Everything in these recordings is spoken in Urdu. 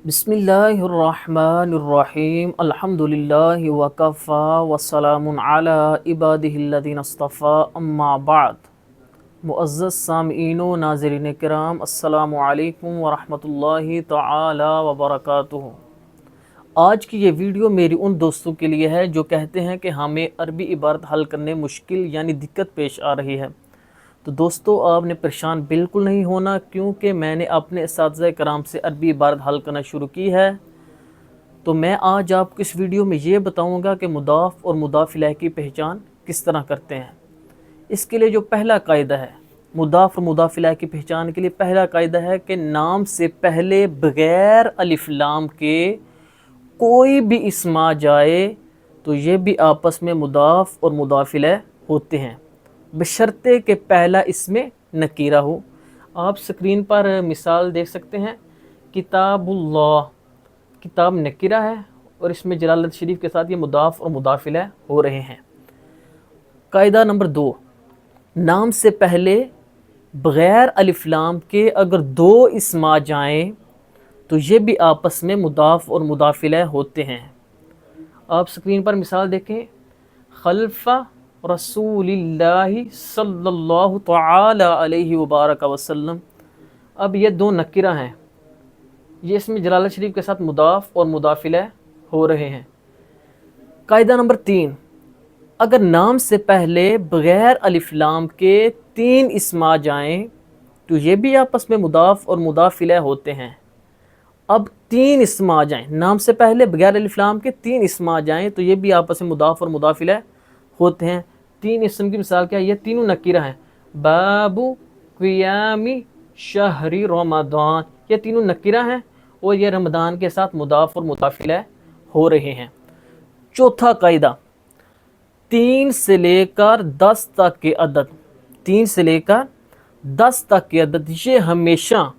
بسم اللہ الرحمن الرحیم الحمدللہ وکفا وسلام علی عبادہ الذین اصطفیٰ اما بعد۔ معزز سامعین و ناظرین کرام، السلام علیکم ورحمۃ اللہ تعالی وبرکاتہ۔ آج کی یہ ویڈیو میری ان دوستوں کے لیے ہے جو کہتے ہیں کہ ہمیں عربی عبارت حل کرنے مشکل یعنی دقت پیش آ رہی ہے۔ تو دوستو، آپ نے پریشان بالکل نہیں ہونا، کیونکہ میں نے اپنے اساتذہ کرام سے عربی عبارت حل کرنا شروع کی ہے۔ تو میں آج آپ کو اس ویڈیو میں یہ بتاؤں گا کہ مضاف اور مضاف الیہ کی پہچان کس طرح کرتے ہیں۔ اس کے لیے جو پہلا قاعدہ ہے، مضاف اور مضاف الیہ کی پہچان کے لیے پہلا قاعدہ ہے کہ نام سے پہلے بغیر الف لام کے کوئی بھی اسم آ جائے تو یہ بھی آپس میں مضاف اور مضاف الیہ ہوتے ہیں، بشرطے کہ پہلا اسم نکیرہ ہو۔ آپ سکرین پر مثال دیکھ سکتے ہیں، کتاب اللہ، کتاب نکیرہ ہے اور اس میں جلالت شریف کے ساتھ یہ مضاف اور مضاف الیہ ہو رہے ہیں۔ قاعدہ نمبر 2، نام سے پہلے بغیر الف لام کے اگر دو اسم آ جائیں تو یہ بھی آپس میں مضاف اور مضاف الیہ ہوتے ہیں۔ آپ سکرین پر مثال دیکھیں، خلف رسول اللہ صلی اللہ تعالی علیہ وبارک وسلم۔ اب یہ دو نکرہ ہیں، یہ اس میں جلالت شریف کے ساتھ مضاف اور مضاف الیہ ہو رہے ہیں۔ قاعدہ نمبر 3، اگر نام سے پہلے بغیر الف لام کے 3 اسم آ جائیں تو یہ بھی آپس میں مضاف اور مضاف الیہ ہوتے ہیں۔ اب 3 اسم آ جائیں، نام سے پہلے بغیر الف لام کے 3 اسم آ جائیں تو یہ بھی آپس میں مضاف اور مضاف الیہ ہوتے ہیں۔ 3 اسم کی مثال کیا ہے؟ یہ تینوں نکیرہ ہیں، باب قیام شہر رمضان، یہ تینوں نکیرہ ہیں اور یہ رمضان کے ساتھ مضاف اور مضاف الیہ ہو رہے ہیں۔ چوتھا قاعدہ، 3 سے لے کر 10 تک کے عدد، 3 سے لے کر 10 تک کے عدد یہ ہمیشہ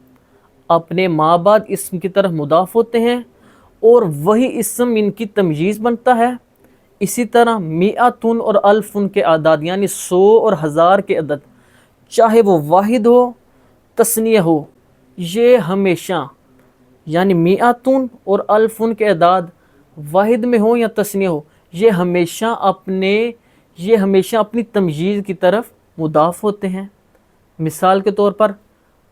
اپنے ماں بعد اسم کی طرف مضاف ہوتے ہیں اور وہی اسم ان کی تمییز بنتا ہے۔ اسی طرح میعتن اور الفن کے اعداد یعنی 100 اور 1000 کے عدد، چاہے وہ واحد ہو تثنیہ ہو، یہ ہمیشہ یعنی میعتن اور الفن کے اعداد واحد میں ہو یا تثنیہ ہو، یہ ہمیشہ اپنی تمییز کی طرف مضاف ہوتے ہیں۔ مثال کے طور پر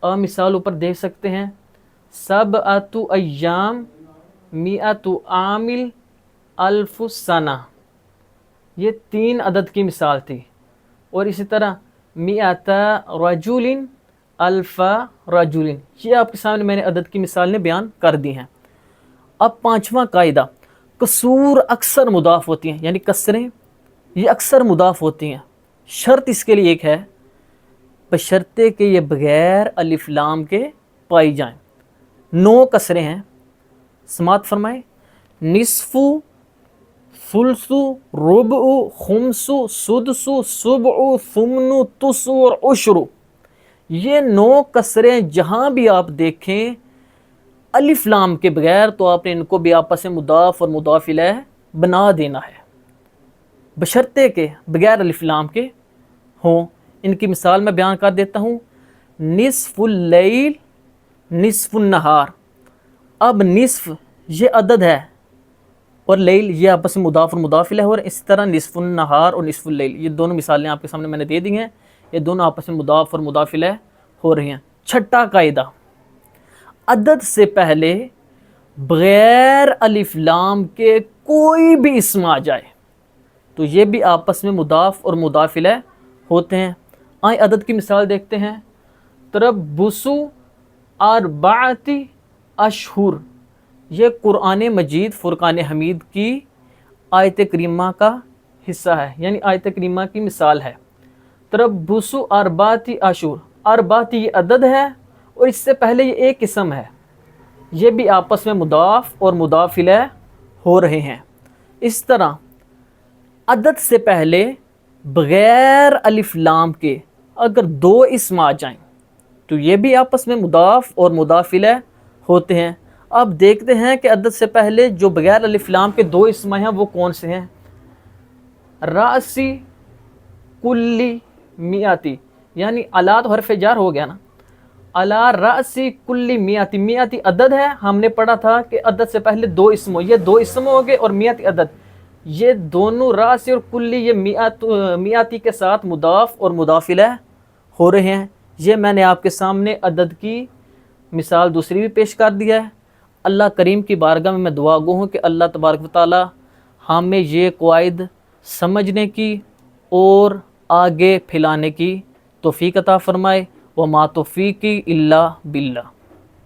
مثال اوپر دیکھ سکتے ہیں، سبعۃ ایام مئۃ عامل الف سنہ، یہ 3 عدد کی مثال تھی۔ اور اسی طرح مئۃ رجل الف رجل، یہ آپ کے سامنے میں نے عدد کی مثالیں بیان کر دی ہیں۔ اب 5واں قاعدہ، کسور اکثر مضاف ہوتی ہیں، یعنی کسریں یہ اکثر مضاف ہوتی ہیں۔ شرط اس کے لیے ایک ہے، بشرطے کہ یہ بغیر الف لام کے پائی جائیں۔ 9 کسریں ہیں، سماعت فرمائیں، نصف، ثلث، ربع، خمس، سدس، سبع، ثمن، تسع اور عشر، یہ 9 کسریں جہاں بھی آپ دیکھیں الف لام کے بغیر تو آپ نے ان کو بھی آپس میں مضاف اور مضاف الیہ بنا دینا ہے، بشرطے کہ بغیر الف لام کے ہوں۔ ان کی مثال میں بیان کر دیتا ہوں، نصف اللیل نصف النہار۔ اب نصف یہ عدد ہے اور لیل یہ آپس میں مضاف اور مضاف الیہ، اور اسی طرح نصف النہار اور نصف اللیل، یہ دونوں مثالیں آپ کے سامنے میں نے دے دی ہیں، یہ دونوں آپس میں مضاف اور مضاف الیہ ہو رہی ہیں۔ 6واں قاعدہ، عدد سے پہلے بغیر الف لام کے کوئی بھی اسم آ جائے تو یہ بھی آپس میں مضاف اور مضاف الیہ ہوتے ہیں۔ آئیں عدد کی مثال دیکھتے ہیں، تربص اربعۃ اشہر، یہ قرآن مجید فرقان حمید کی آیت کریمہ کا حصہ ہے، یعنی آیت کریمہ کی مثال ہے۔ تربص اربعۃ اشہر، اربعۃ یہ عدد ہے اور اس سے پہلے یہ ایک اسم ہے، یہ بھی آپس میں مضاف اور مضاف الیہ ہو رہے ہیں۔ اس طرح عدد سے پہلے بغیر الف لام کے اگر 2 اسم آ جائیں تو یہ بھی آپس میں مضاف اور مضاف الیہ ہوتے ہیں۔ اب دیکھتے ہیں کہ عدد سے پہلے جو بغیر الف لام کے 2 اسم ہیں وہ کون سے ہیں۔ راسی، کلی، میاتی، یعنی الات حرف جار ہو گیا نا، علی رأس کل میاتی، میاتی عدد ہے، ہم نے پڑھا تھا کہ عدد سے پہلے دو اسم، یہ دو اسم ہو گئے، اور میاتی عدد، یہ دونوں رأس اور کلی یہ میاتی کے ساتھ مضاف اور مضاف الیہ ہو رہے ہیں۔ یہ میں نے آپ کے سامنے عدد کی مثال دوسری بھی پیش کر دیا ہے۔ اللہ کریم کی بارگاہ میں دعا گو ہوں کہ اللہ تبارک و تعالی ہمیں یہ قواعد سمجھنے کی اور آگے پھیلانے کی توفیق عطا فرمائے۔ وما توفیقی الا باللہ۔